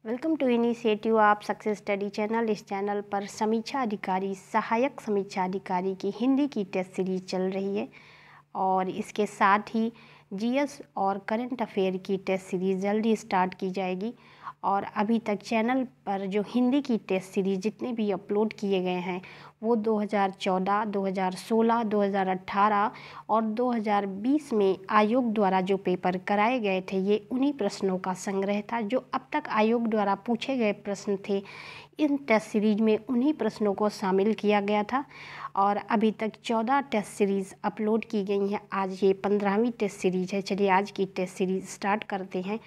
Welcome to initiative आप success study channel. इस channel पर समीक्षा अधिकारी, सहायक समीक्षा अधिकारी की हिंदी की टेस्ट सीरीज चल रही है और इसके साथ ही जीएस और करंट अफेयर की टेस्ट सीरीज जल्दी स्टार्ट की जाएगी। और अभी तक चैनल पर जो हिंदी की टेस्ट सीरीज जितने भी अपलोड किए गए हैं वो 2014, 2016, 2018 और 2020 में आयोग द्वारा जो पेपर कराए गए थे ये उन्हीं प्रश्नों का संग्रह था। जो अब तक आयोग द्वारा पूछे गए प्रश्न थे इन टेस्ट सीरीज में उन्हीं प्रश्नों को शामिल किया गया था और अभी तक 14 टेस्ट सीरीज़ अपलोड की गई हैं। आज ये 15वीं टेस्ट सीरीज है। चलिए आज की टेस्ट सीरीज स्टार्ट करते हैं।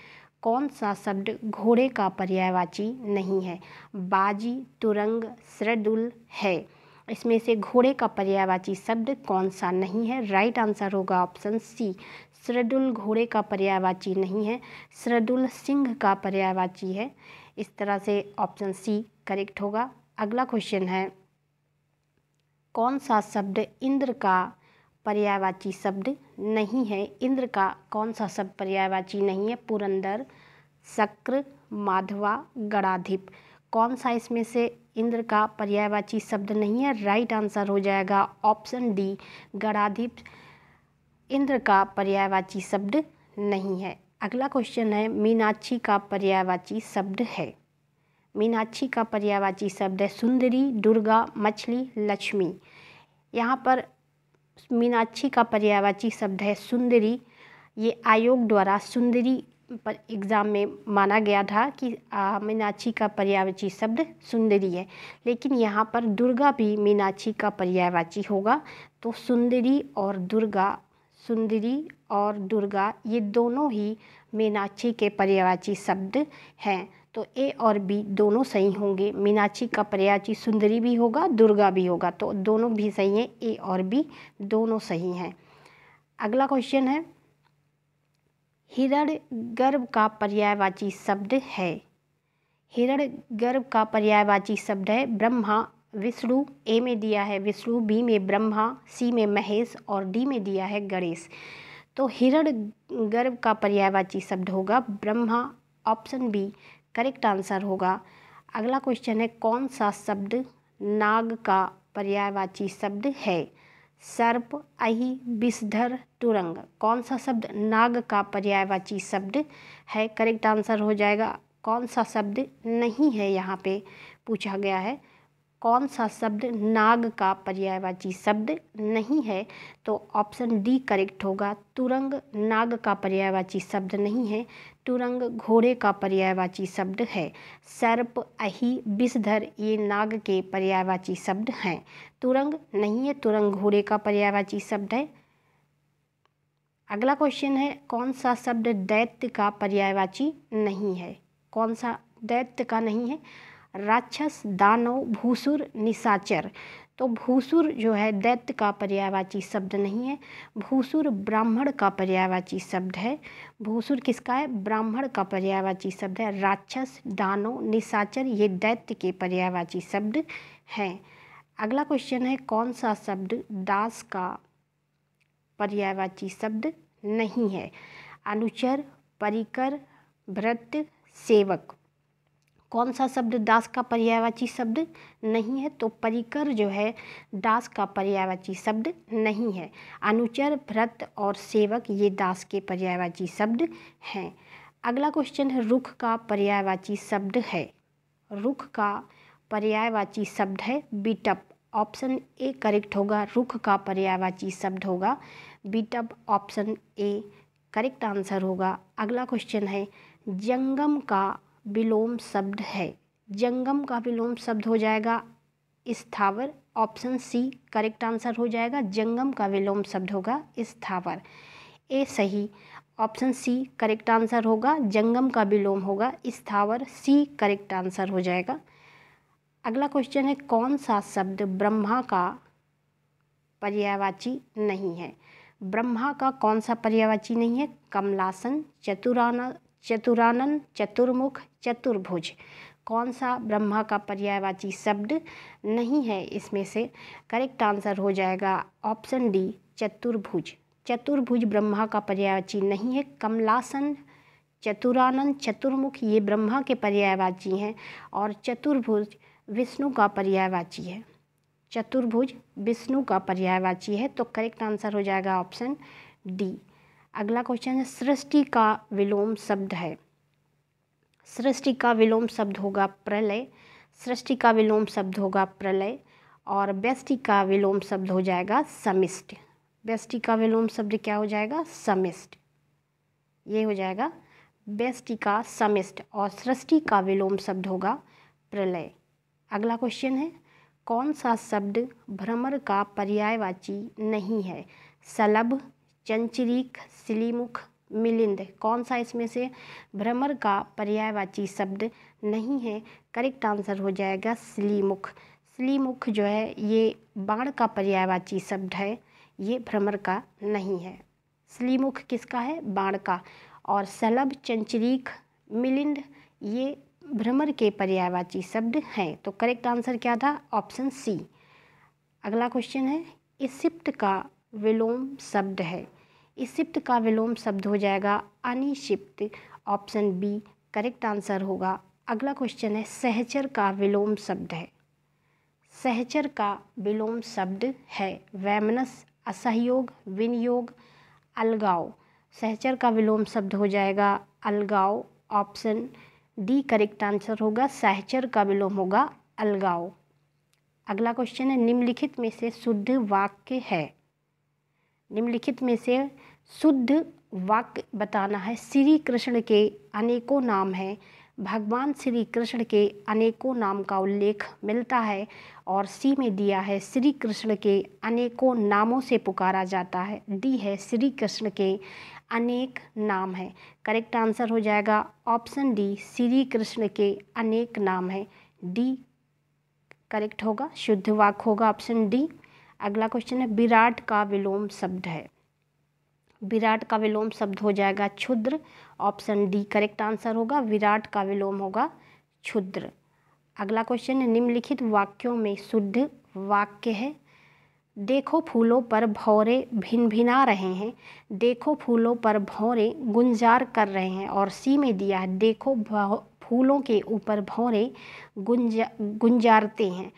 कौन सा शब्द घोड़े का पर्यायवाची नहीं है? बाजी, तुरंग, श्रृदुल है। इसमें से घोड़े का पर्यायवाची शब्द कौन सा नहीं है? राइट आंसर होगा ऑप्शन सी, श्रृदुल घोड़े का पर्यायवाची नहीं है। श्रृदुल सिंह का पर्यायवाची है। इस तरह से ऑप्शन सी करेक्ट होगा। अगला क्वेश्चन है, कौन सा शब्द इंद्र का पर्यायवाची शब्द नहीं है? इंद्र का कौन सा शब्द पर्यायवाची नहीं है? पुरंदर, शक्र, माधवा, गणाधिप। कौन सा इसमें से इंद्र का पर्यायवाची शब्द नहीं है? राइट आंसर हो जाएगा ऑप्शन डी, गणाधिप इंद्र का पर्यायवाची शब्द नहीं है। अगला क्वेश्चन है, मीनाक्षी का पर्यायवाची शब्द है। मीनाक्षी का पर्यायवाची शब्द है सुंदरी, दुर्गा, मछली, लक्ष्मी। यहाँ पर मीनाक्षी का पर्यायवाची शब्द है सुंदरी। ये आयोग द्वारा सुंदरी पर एग्ज़ाम में माना गया था कि मीनाक्षी का पर्यायवाची शब्द सुंदरी है, लेकिन यहाँ पर दुर्गा भी मीनाक्षी का पर्यायवाची होगा। तो सुंदरी और दुर्गा ये दोनों ही मीनाक्षी के पर्यायवाची शब्द हैं। तो ए और बी दोनों सही होंगे। मीनाक्षी का पर्यायवाची सुंदरी भी होगा, दुर्गा भी होगा, तो दोनों भी सही हैं। ए और बी दोनों सही हैं। अगला क्वेश्चन है, हिरण्यगर्भ का पर्यायवाची शब्द है। हिरण्यगर्भ का पर्यायवाची शब्द है ब्रह्मा, विष्णु। ए में दिया है विष्णु, बी में ब्रह्मा, सी में महेश और डी में दिया है गणेश। तो हिरण्यगर्भ का पर्यायवाची शब्द होगा Brahma. Option B correct answer होगा। अगला क्वेश्चन है, कौन सा शब्द नाग का पर्यायवाची शब्द है? सर्प, अहि, विषधर, तुरंग। कौन सा शब्द नाग का पर्यायवाची शब्द है? करेक्ट आंसर हो जाएगा। कौन सा शब्द नहीं है यहाँ पे पूछा गया है, कौन सा शब्द नाग का पर्यायवाची शब्द नहीं है? तो ऑप्शन डी करेक्ट होगा। तुरंग नाग का पर्यायवाची शब्द नहीं है। तुरंग घोड़े का पर्यायवाची शब्द है। सर्प, अहि, विषधर ये नाग के पर्यायवाची शब्द हैं। तुरंग नहीं है, तुरंग घोड़े का पर्यायवाची शब्द है। अगला क्वेश्चन है, कौन सा शब्द दैत्य का पर्यायवाची नहीं है? कौन सा दैत्य का नहीं है? राक्षस, दानव, भूसुर, निशाचर। तो भूसुर जो है दैत्य का पर्यायवाची शब्द नहीं है। भूसुर ब्राह्मण का पर्यायवाची शब्द है। भूसुर किसका है? ब्राह्मण का पर्यायवाची शब्द है। राक्षस, दानव, निशाचर ये दैत्य के पर्यायवाची शब्द हैं। अगला क्वेश्चन है, कौन सा शब्द दास का पर्यायवाची शब्द नहीं है? अनुचर, परिकर, भृत्य, सेवक। कौन सा शब्द दास का पर्यायवाची शब्द नहीं है? तो परिकर जो है दास का पर्यायवाची शब्द नहीं है। अनुचर, भृत्य और सेवक ये दास के पर्यायवाची शब्द हैं। अगला क्वेश्चन है, रुख का पर्यायवाची शब्द है। रुख का पर्यायवाची शब्द है बिटप। ऑप्शन ए करेक्ट होगा। रुख का पर्यायवाची शब्द होगा बिटप। ऑप्शन ए करेक्ट आंसर होगा। अगला क्वेश्चन है, जंगम का विलोम शब्द है। जंगम का विलोम शब्द हो जाएगा स्थावर। ऑप्शन सी करेक्ट आंसर हो जाएगा। जंगम का विलोम शब्द होगा स्थावर। ए सही, ऑप्शन सी करेक्ट आंसर होगा। जंगम का विलोम होगा स्थावर। सी करेक्ट आंसर हो जाएगा। अगला क्वेश्चन है, कौन सा शब्द ब्रह्मा का पर्यायवाची नहीं है? ब्रह्मा का कौन सा पर्यायवाची नहीं है? कमलासन, चतुरानन, चतुर्मुख, चतुर्भुज। कौन सा ब्रह्मा का पर्यायवाची शब्द नहीं है इसमें से? करेक्ट आंसर हो जाएगा ऑप्शन डी, चतुर्भुज। चतुर्भुज ब्रह्मा का पर्यायवाची नहीं है। कमलासन, चतुरानन, चतुर्मुख ये ब्रह्मा के पर्यायवाची हैं और चतुर्भुज विष्णु का पर्यायवाची है। चतुर्भुज विष्णु का पर्यायवाची है, तो करेक्ट आंसर हो जाएगा ऑप्शन डी। अगला क्वेश्चन है, सृष्टि का विलोम शब्द है। सृष्टि का विलोम शब्द होगा प्रलय, सृष्टि का विलोम शब्द होगा प्रलय, और व्यष्टि का विलोम शब्द हो जाएगा समिष्ट। व्यष्टि का विलोम शब्द क्या हो जाएगा? समिष्ट। ये हो जाएगा व्यष्टि का समिष्ट, और सृष्टि का विलोम शब्द होगा प्रलय। अगला क्वेश्चन है, कौन सा शब्द भ्रमर का पर्यायवाची नहीं है? शलभ, चंचरीक, सिलीमुख, मिलिंद। कौन सा इसमें से भ्रमर का पर्यायवाची शब्द नहीं है? करेक्ट आंसर हो जाएगा सिलीमुख। सिलीमुख जो है ये बाण का पर्यायवाची शब्द है, ये भ्रमर का नहीं है। सिलीमुख किसका है? बाण का। और शलभ, चंचरीक, मिलिंद ये भ्रमर के पर्यायवाची शब्द हैं। तो करेक्ट आंसर क्या था? Option C. अगला क्वेश्चन है, इसिप्ट का विलोम शब्द है। इसिप्ट का विलोम शब्द हो जाएगा अनिशिप्त। ऑप्शन बी करेक्ट आंसर होगा। अगला क्वेश्चन है, सहचर का विलोम शब्द है। सहचर का विलोम शब्द है वैमनस, असहयोग, विनियोग, अलगाव। सहचर का विलोम शब्द हो जाएगा अलगाव। ऑप्शन डी करेक्ट आंसर होगा। सहचर का विलोम होगा अलगाव। अगला क्वेश्चन है, निम्नलिखित में से शुद्ध वाक्य है। निम्नलिखित में से शुद्ध वाक्य बताना है। श्री कृष्ण के अनेकों नाम हैं। भगवान श्री कृष्ण के अनेकों नाम का उल्लेख मिलता है, और सी में दिया है श्री कृष्ण के अनेकों नामों से पुकारा जाता है। डी है श्री कृष्ण के अनेक नाम हैं। करेक्ट आंसर हो जाएगा ऑप्शन डी, श्री कृष्ण के अनेक नाम हैं। डी करेक्ट होगा, शुद्ध वाक्य होगा ऑप्शन डी। अगला क्वेश्चन है, विराट का विलोम शब्द है। विराट का विलोम शब्द हो जाएगा क्षुद्र। ऑप्शन डी करेक्ट आंसर होगा। विराट का विलोम होगा क्षुद्र। अगला क्वेश्चन है, निम्नलिखित वाक्यों में शुद्ध वाक्य है। देखो फूलों पर भौरे भिनभिना रहे हैं। देखो फूलों पर भौरे गुंजार कर रहे हैं, और सी में दिया है देखो फूलों के ऊपर भौरे गुंजारते हैं,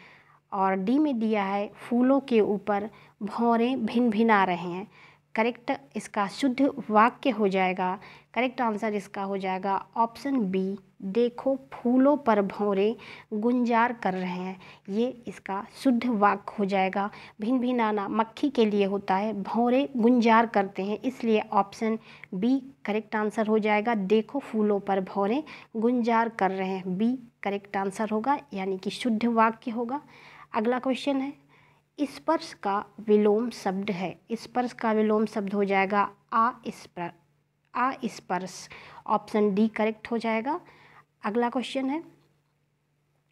और डी में दिया है फूलों के ऊपर भौरे भिनभिना रहे हैं। करेक्ट इसका शुद्ध वाक्य हो जाएगा, करेक्ट आंसर इसका हो जाएगा ऑप्शन बी, देखो फूलों पर भौरे गुंजार कर रहे हैं। ये इसका शुद्ध वाक्य हो जाएगा। भिनभिनाना मक्खी के लिए होता है, भौरे गुंजार करते हैं, इसलिए ऑप्शन बी करेक्ट आंसर हो जाएगा। देखो फूलों पर भौरे गुंजार कर रहे हैं, बी करेक्ट आंसर होगा, यानी कि शुद्ध वाक्य होगा। अगला क्वेश्चन है, स्पर्श का विलोम शब्द है। स्पर्श का विलोम शब्द हो जाएगा अस्पर्श। ऑप्शन डी करेक्ट हो जाएगा। अगला क्वेश्चन है,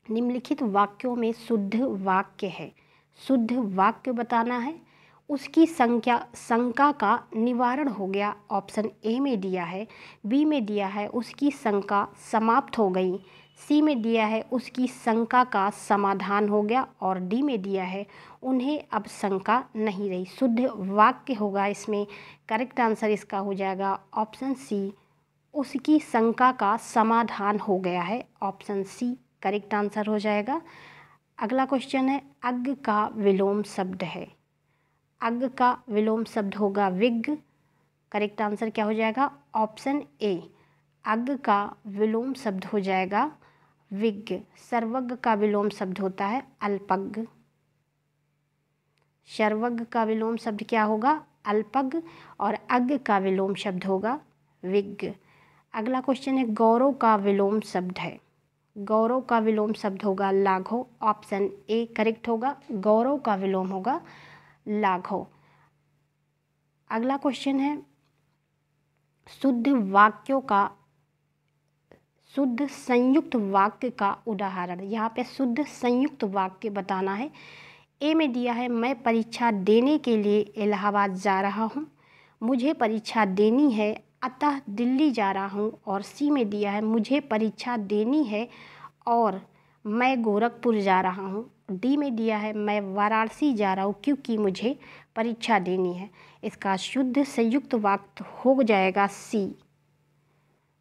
निम्नलिखित वाक्यों में शुद्ध वाक्य है। शुद्ध वाक्य बताना है। उसकी शंका का निवारण हो गया। ऑप्शन ए में दिया है। बी में दिया है उसकी शंका समाप्त हो गई। सी में दिया है उसकी शंका का समाधान हो गया, और डी में दिया है उन्हें अब शंका नहीं रही। शुद्ध वाक्य होगा इसमें। करेक्ट आंसर इसका हो जाएगा ऑप्शन सी, उसकी शंका का समाधान हो गया है। ऑप्शन सी करेक्ट आंसर हो जाएगा। अगला क्वेश्चन है, अग्ग का विलोम शब्द है। अग्ग का विलोम शब्द होगा विग्ग। करेक्ट आंसर क्या हो जाएगा? ऑप्शन ए, अग्ग का विलोम शब्द हो जाएगा विज्ञ। सर्वज्ञ का विलोम शब्द होता है अल्पज्ञ। सर्वज्ञ का विलोम शब्द क्या होगा? अल्पज्ञ। और अज्ञ का विलोम शब्द होगा विज्ञ। अगला क्वेश्चन है, गौरव का विलोम शब्द है। गौरव का विलोम शब्द होगा लाघव। ऑप्शन ए करेक्ट होगा, गौरव का विलोम होगा लाघव। अगला क्वेश्चन है, शुद्ध वाक्यों का शुद्ध संयुक्त वाक्य का उदाहरण। यहाँ पे शुद्ध संयुक्त वाक्य बताना है। ए में दिया है, मैं परीक्षा देने के लिए इलाहाबाद जा रहा हूँ। मुझे परीक्षा देनी है अतः दिल्ली जा रहा हूँ। और सी में दिया है, मुझे परीक्षा देनी है और मैं गोरखपुर जा रहा हूँ। डी में दिया है, मैं वाराणसी जा रहा हूँ क्योंकि मुझे परीक्षा देनी है। इसका शुद्ध संयुक्त वाक्य हो जाएगा सी,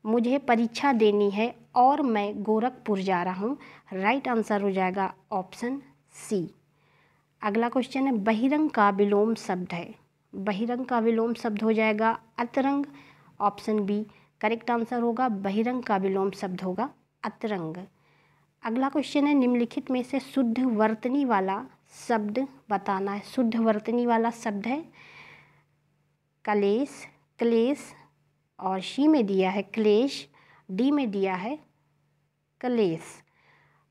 मुझे परीक्षा देनी है और मैं गोरखपुर जा रहा हूँ। राइट आंसर हो जाएगा ऑप्शन सी। अगला क्वेश्चन है, बहिरंग का विलोम शब्द है। बहिरंग का विलोम शब्द हो जाएगा अतरंग। ऑप्शन बी करेक्ट आंसर होगा। बहिरंग का विलोम शब्द होगा अतरंग। अगला क्वेश्चन है, निम्नलिखित में से शुद्ध वर्तनी वाला शब्द बताना है। शुद्ध वर्तनी वाला शब्द है कलेश, क्लेश, और सी में दिया है क्लेश, डी में दिया है कलेश।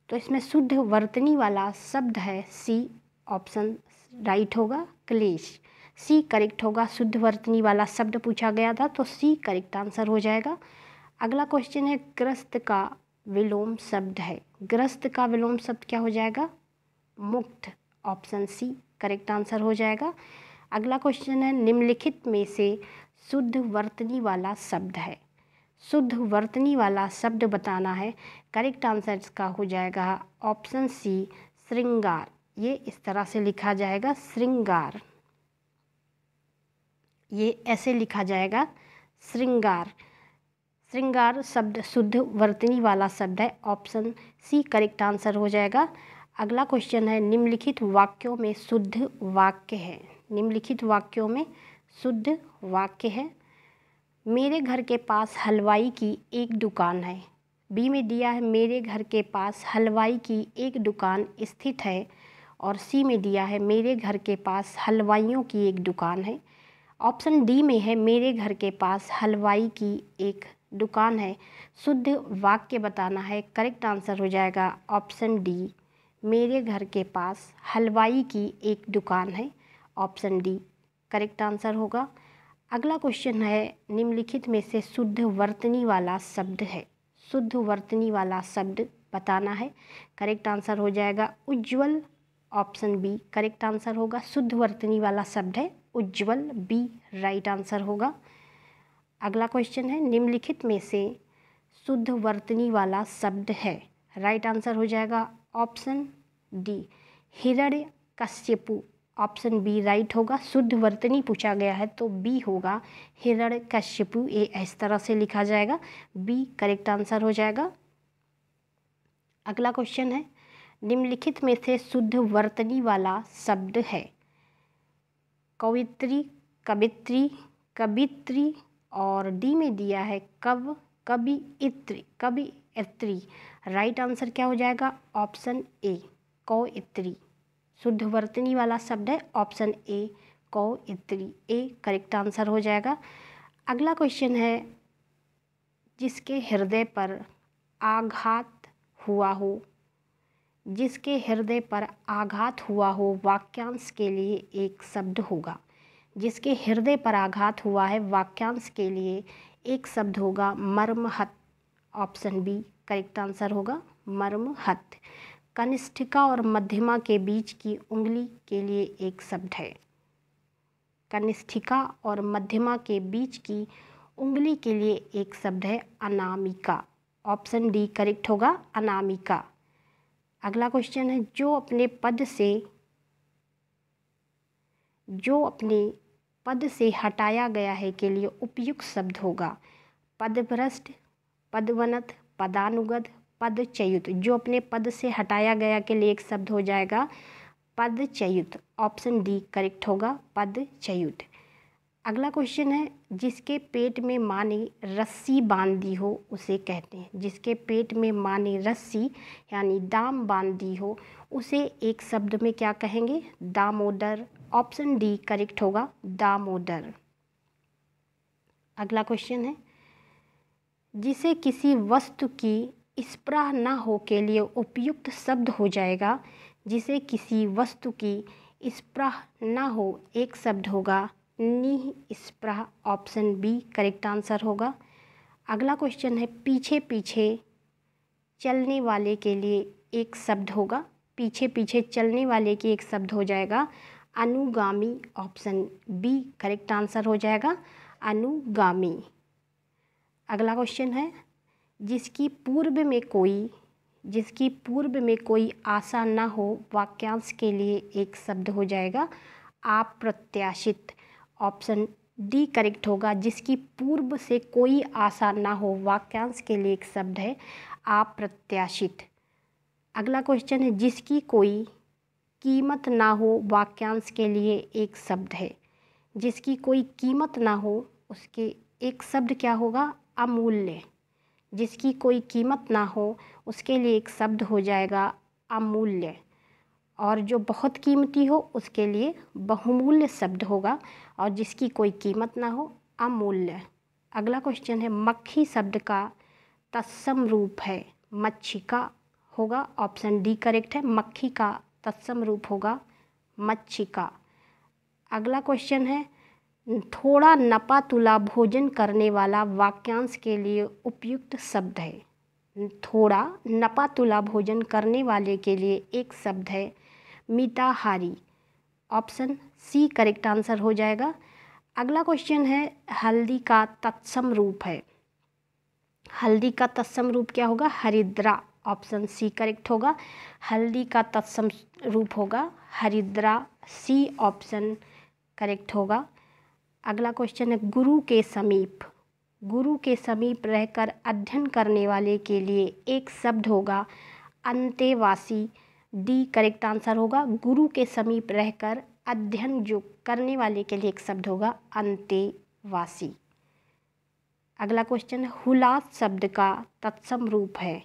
तो इसमें शुद्ध वर्तनी वाला शब्द है सी। ऑप्शन राइट होगा क्लेश। सी करेक्ट होगा। शुद्ध वर्तनी वाला शब्द पूछा गया था तो सी करेक्ट आंसर हो जाएगा। अगला क्वेश्चन है, ग्रस्त का विलोम शब्द है। ग्रस्त का विलोम शब्द क्या हो जाएगा? मुक्त। ऑप्शन सी करेक्ट आंसर हो जाएगा। अगला क्वेश्चन है, निम्नलिखित में से शुद्ध वर्तनी वाला शब्द है। शुद्ध वर्तनी वाला शब्द बताना है। करेक्ट आंसर इसका हो जाएगा ऑप्शन सी श्रृंगार। ये इस तरह से लिखा जाएगा श्रृंगार, ये ऐसे लिखा जाएगा श्रृंगार। श्रृंगार शब्द शुद्ध वर्तनी वाला शब्द है। ऑप्शन सी करेक्ट आंसर हो जाएगा। अगला क्वेश्चन है, निम्नलिखित वाक्यों में शुद्ध वाक्य है। निम्नलिखित वाक्यों में शुद्ध वाक्य है, मेरे घर के पास हलवाई की एक दुकान है। बी में दिया है मेरे घर के पास हलवाई की एक दुकान स्थित है, और सी में दिया है मेरे घर के पास हलवाइयों की एक दुकान है। ऑप्शन डी में है मेरे घर के पास हलवाई की एक दुकान है। शुद्ध वाक्य बताना है। करेक्ट आंसर हो जाएगा ऑप्शन डी, मेरे घर के पास हलवाई की एक दुकान है। ऑप्शन डी करेक्ट आंसर होगा। अगला क्वेश्चन है, निम्नलिखित में से शुद्ध वर्तनी वाला शब्द है। शुद्ध वर्तनी वाला शब्द बताना है। करेक्ट आंसर हो जाएगा उज्ज्वल। ऑप्शन बी करेक्ट आंसर होगा। शुद्ध वर्तनी वाला शब्द है उज्ज्वल, बी राइट आंसर होगा। अगला क्वेश्चन है, निम्नलिखित में से शुद्ध वर्तनी वाला शब्द है। राइट आंसर हो जाएगा option D Hiranyakashipu. Option B right होगा। शुद्ध वर्तनी पूछा गया है तो बी होगा हिरण्यकश्यपु, ये इस तरह से लिखा जाएगा, बी करेक्ट आंसर हो जाएगा। अगला क्वेश्चन है, निम्नलिखित में से शुद्ध वर्तनी वाला शब्द है। कवित्री, कवित्री, कवित्री, और डी में दिया है कव, कवि, इत्री, कवि, इत्री। राइट आंसर क्या हो जाएगा? ऑप्शन ए कवित्री। शुद्ध वर्तनी वाला शब्द है ऑप्शन ए कवित्री, ए करेक्ट आंसर हो जाएगा। अगला क्वेश्चन है, जिसके हृदय पर आघात हुआ हो। जिसके हृदय पर आघात हुआ हो वाक्यांश के लिए एक शब्द होगा। जिसके हृदय पर आघात हुआ है वाक्यांश के लिए एक शब्द होगा मर्महत। ऑप्शन बी करेक्ट आंसर होगा मर्महत। कनिष्ठिका और मध्यमा के बीच की उंगली के लिए एक शब्द है। कनिष्ठिका और मध्यमा के बीच की उंगली के लिए एक शब्द है अनामिका। ऑप्शन डी करेक्ट होगा अनामिका। अगला क्वेश्चन है, जो अपने पद से हटाया गया है के लिए उपयुक्त शब्द होगा पदभ्रष्ट, पदवनत, पदानुगत, पदच्युत। जो अपने पद से हटाया गया के लिए एक शब्द हो जाएगा पदच्युत। ऑप्शन डी करेक्ट होगा पदच्युत। अगला क्वेश्चन है, जिसके पेट में माँ ने रस्सी बांध दी हो उसे कहते हैं। जिसके पेट में माँ ने रस्सी यानी दाम बांध दी हो उसे एक शब्द में क्या कहेंगे? दामोदर। ऑप्शन डी करेक्ट होगा दामोदर। अगला क्वेश्चन है, जिसे किसी वस्तु की स्पृहा न हो के लिए उपयुक्त शब्द हो जाएगा। जिसे किसी वस्तु की स्पृहा न हो एक शब्द होगा निःस्पृहा। ऑप्शन बी करेक्ट आंसर होगा। अगला क्वेश्चन है, पीछे पीछे चलने वाले के लिए एक शब्द होगा। पीछे पीछे चलने वाले की एक शब्द हो जाएगा अनुगामी। ऑप्शन बी करेक्ट आंसर हो जाएगा अनुगामी। अगला क्वेश्चन है, जिसकी पूर्व में कोई आशा न हो वाक्यांश के लिए एक शब्द हो जाएगा अप्रत्याशित। ऑप्शन डी करेक्ट होगा। जिसकी पूर्व से कोई आशा ना हो, वाक्यांश के लिए एक शब्द है अप्रत्याशित। अगला क्वेश्चन है जिसकी कोई कीमत ना हो, वाक्यांश के लिए एक शब्द है। जिसकी कोई कीमत ना हो, उसके एक शब्द क्या होगा? अमूल्य। जिसकी कोई कीमत ना हो, उसके लिए एक शब्द हो जाएगा अमूल्य। और जो बहुत कीमती हो, उसके लिए बहुमूल्य शब्द होगा। और जिसकी कोई कीमत ना हो, अमूल्य। अगला क्वेश्चन है मक्खी शब्द का तत्सम रूप है मच्छिका होगा। ऑप्शन डी करेक्ट है। मक्खी का तत्सम रूप होगा मच्छिका। अगला क्वेश्चन है थोड़ा नपा तुला भोजन करने वाला वाक्यांश के लिए उपयुक्त शब्द है। थोड़ा नपा तुला भोजन करने वाले के लिए एक शब्द है मिताहारी। ऑप्शन सी करेक्ट आंसर हो जाएगा। अगला क्वेश्चन है हल्दी का तत्सम रूप है। हल्दी का तत्सम रूप क्या होगा? हरिद्रा। ऑप्शन सी करेक्ट होगा। हल्दी का तत्सम रूप होगा हरिद्रा। सी ऑप्शन करेक्ट होगा। अगला क्वेश्चन है गुरु के समीप। गुरु के समीप रहकर अध्ययन करने वाले के लिए एक शब्द होगा अंतेवासी। डी करेक्ट आंसर होगा। गुरु के समीप रहकर अध्ययन जो करने वाले के लिए एक शब्द होगा अंतेवासी। अगला क्वेश्चन है हुलास शब्द का तत्सम रूप है।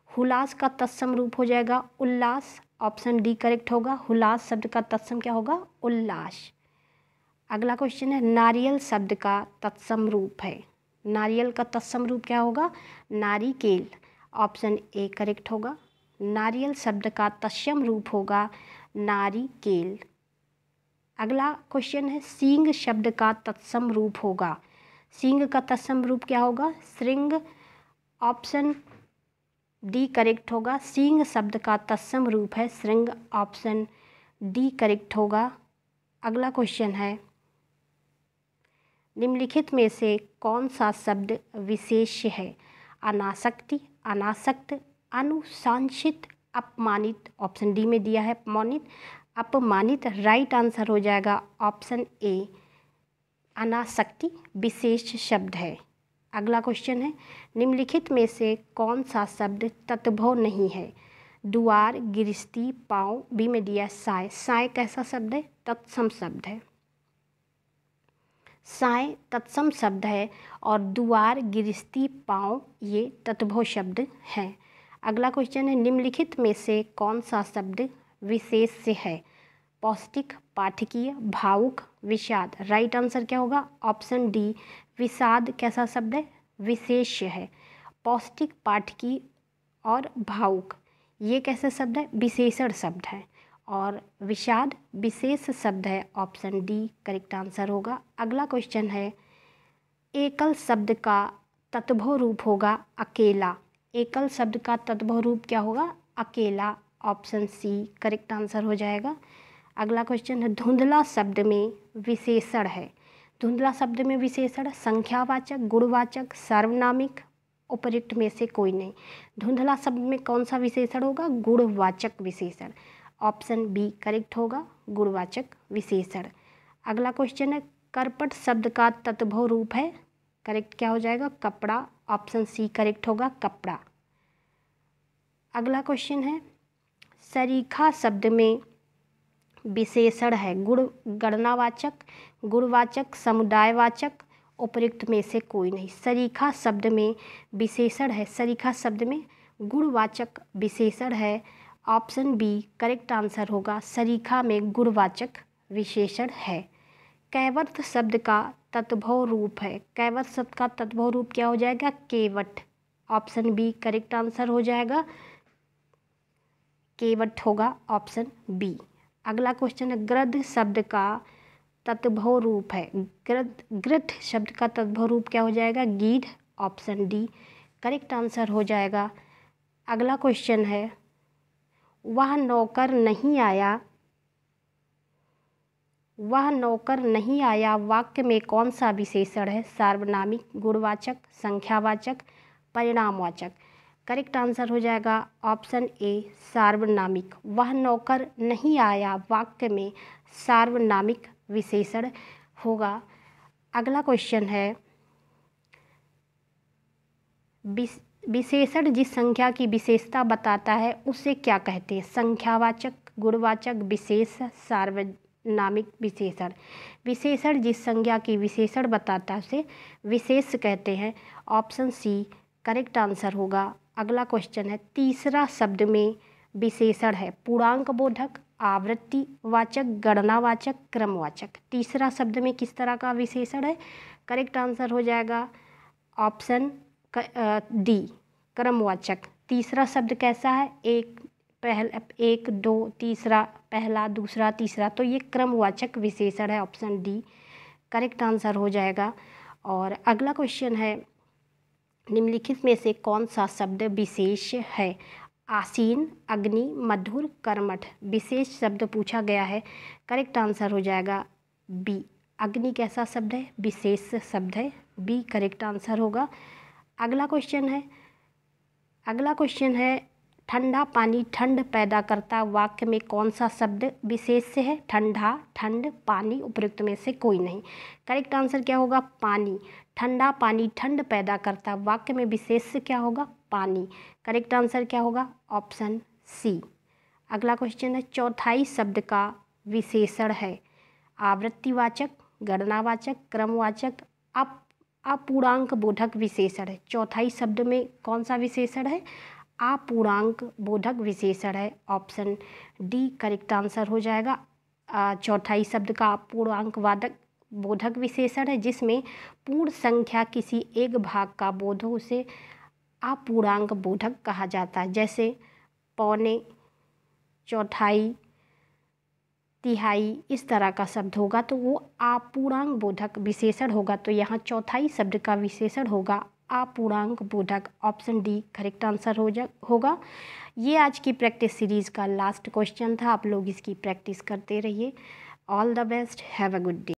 हुलास का तत्सम रूप हो जाएगा उल्लास। ऑप्शन डी करेक्ट होगा। हुलास शब्द का तत्सम क्या होगा? उल्लास। अगला क्वेश्चन है नारियल शब्द का तत्सम रूप है। नारियल का तत्सम रूप क्या होगा? नारिकेल। ऑप्शन ए करेक्ट होगा। नारियल शब्द का तत्सम रूप होगा नारिकेल। अगला क्वेश्चन है सींग शब्द का तत्सम रूप होगा। सींग का तत्सम रूप क्या होगा? श्रृंग। ऑप्शन डी करेक्ट होगा। सींग शब्द का तत्सम रूप है श्रृंग। ऑप्शन डी करेक्ट होगा। अगला क्वेश्चन है निम्नलिखित में से कौन सा शब्द विशेष्य है? अनासक्ति, अनासक्त, अनुशांसित, अपमानित। ऑप्शन डी में दिया है अपमानित। अपमानित राइट आंसर हो जाएगा ऑप्शन ए अनासक्ति विशेष शब्द है। अगला क्वेश्चन है निम्नलिखित में से कौन सा शब्द तत्भव नहीं है? द्वार, गृहस्थी, पाँव। बी में दिया साय। साय कैसा शब्द है? तत्सम शब्द है। साय तत्सम शब्द है और द्वार, गृहस्थी, पाँव ये तत्भव शब्द हैं। अगला क्वेश्चन है निम्नलिखित में से कौन सा शब्द विशेष्य है? पौष्टिक, पाठकीय, भावुक, विषाद। राइट आंसर क्या होगा? ऑप्शन डी विषाद कैसा शब्द है? विशेष्य है। पौष्टिक, पाठकीय और भावुक ये कैसे शब्द है? विशेषण शब्द है। और विषाद विशेष शब्द है। ऑप्शन डी करेक्ट आंसर होगा। अगला क्वेश्चन है एकल शब्द का तत्भव रूप होगा अकेला। एकल शब्द का तत्भव रूप क्या होगा? अकेला। ऑप्शन सी करेक्ट आंसर हो जाएगा। अगला क्वेश्चन है धुंधला शब्द में विशेषण है। धुंधला शब्द में विशेषण संख्यावाचक, गुणवाचक, सार्वनामिक, उपयुक्त में से कोई नहीं। धुंधला शब्द में कौन सा विशेषण होगा? गुणवाचक विशेषण। ऑप्शन बी करेक्ट होगा गुणवाचक विशेषण। अगला क्वेश्चन है करपट शब्द का तत्भव रूप है। करेक्ट क्या हो जाएगा? कपड़ा। ऑप्शन सी करेक्ट होगा कपड़ा। अगला क्वेश्चन है सरीखा शब्द में विशेषण है गुण, गणनावाचक, गुणवाचक, समुदायवाचक, उपयुक्त में से कोई नहीं। सरीखा शब्द में विशेषण है। सरीखा शब्द में गुणवाचक विशेषण है। ऑप्शन बी करेक्ट आंसर होगा सरीखा में गुणवाचक विशेषण है। कैवर्त शब्द का तत्भव रूप है। कैवर्त शब्द का तत्भव रूप क्या हो जाएगा? केवट। ऑप्शन बी करेक्ट आंसर हो जाएगा केवट होगा ऑप्शन बी। अगला क्वेश्चन है गृध्र शब्द का तत्भव रूप है। गृध्र शब्द का तत्भव रूप क्या हो जाएगा? गीढ़। ऑप्शन डी करेक्ट आंसर हो जाएगा। अगला क्वेश्चन है वह नौकर नहीं आया, वह नौकर नहीं आया वाक्य में कौन सा विशेषण है? सार्वनामिक, गुणवाचक, संख्यावाचक, परिणामवाचक। करेक्ट आंसर हो जाएगा ऑप्शन ए सार्वनामिक। वह नौकर नहीं आया वाक्य में सार्वनामिक विशेषण होगा। अगला क्वेश्चन है, विशेषण जिस संख्या की विशेषता बताता है उसे क्या कहते हैं? संख्यावाचक, गुणवाचक, विशेष, सार्वनामिक विशेषण। विशेषण जिस संख्या की विशेषण बताता है उसे विशेष कहते हैं। ऑप्शन सी करेक्ट आंसर होगा। अगला क्वेश्चन है, तीसरा शब्द में विशेषण है पूर्णांक बोधक, आवृत्तिवाचक, गणनावाचक, क्रमवाचक। तीसरा शब्द में किस तरह का विशेषण है? करेक्ट आंसर हो जाएगा ऑप्शन डी क्रमवाचक। तीसरा शब्द कैसा है? एक, दो, तीसरा, पहला, दूसरा, तीसरा, तो ये क्रमवाचक विशेषण है। ऑप्शन डी करेक्ट आंसर हो जाएगा। और अगला क्वेश्चन है, निम्नलिखित में से कौन सा शब्द विशेष है? आसीन, अग्नि, मधुर, कर्मठ। विशेष शब्द पूछा गया है। करेक्ट आंसर हो जाएगा बी। अग्नि कैसा शब्द है? विशेष शब्द है। बी करेक्ट आंसर होगा। अगला क्वेश्चन है, ठंडा पानी ठंड पैदा करता वाक्य में कौन सा शब्द विशेष है? ठंडा, ठंड, पानी, उपयुक्त में से कोई नहीं। करेक्ट आंसर क्या होगा? पानी। ठंडा पानी ठंड पैदा करता वाक्य में विशेष क्या होगा? पानी। करेक्ट आंसर क्या होगा? Option C. अगला क्वेश्चन है, चौथाई शब्द का विशेषण है आवृत्तिवाचक, गणनावाचक, क्रमवाचक, अपूर्णांक बोधक विशेषण है। चौथाई शब्द में कौन सा विशेषण है? अपूर्णांक बोधक विशेषण है। ऑप्शन डी करेक्ट आंसर हो जाएगा। चौथाई शब्द का अपूर्णांक बोधक विशेषण है जिसमें पूर्ण संख्या किसी एक भाग का बोध हो उसे अपूर्णांक बोधक कहा जाता है। जैसे पौने, चौथाई, तिहाई, इस तरह का शब्द होगा तो वो अपूर्णांक बोधक विशेषण होगा। तो यहाँ चौथाई शब्द का विशेषण होगा अपूर्णांक बोधक। ऑप्शन डी करेक्ट आंसर होगा। ये आज की प्रैक्टिस सीरीज़ का लास्ट क्वेश्चन था। आप लोग इसकी प्रैक्टिस करते रहिए। All the best, have a good day.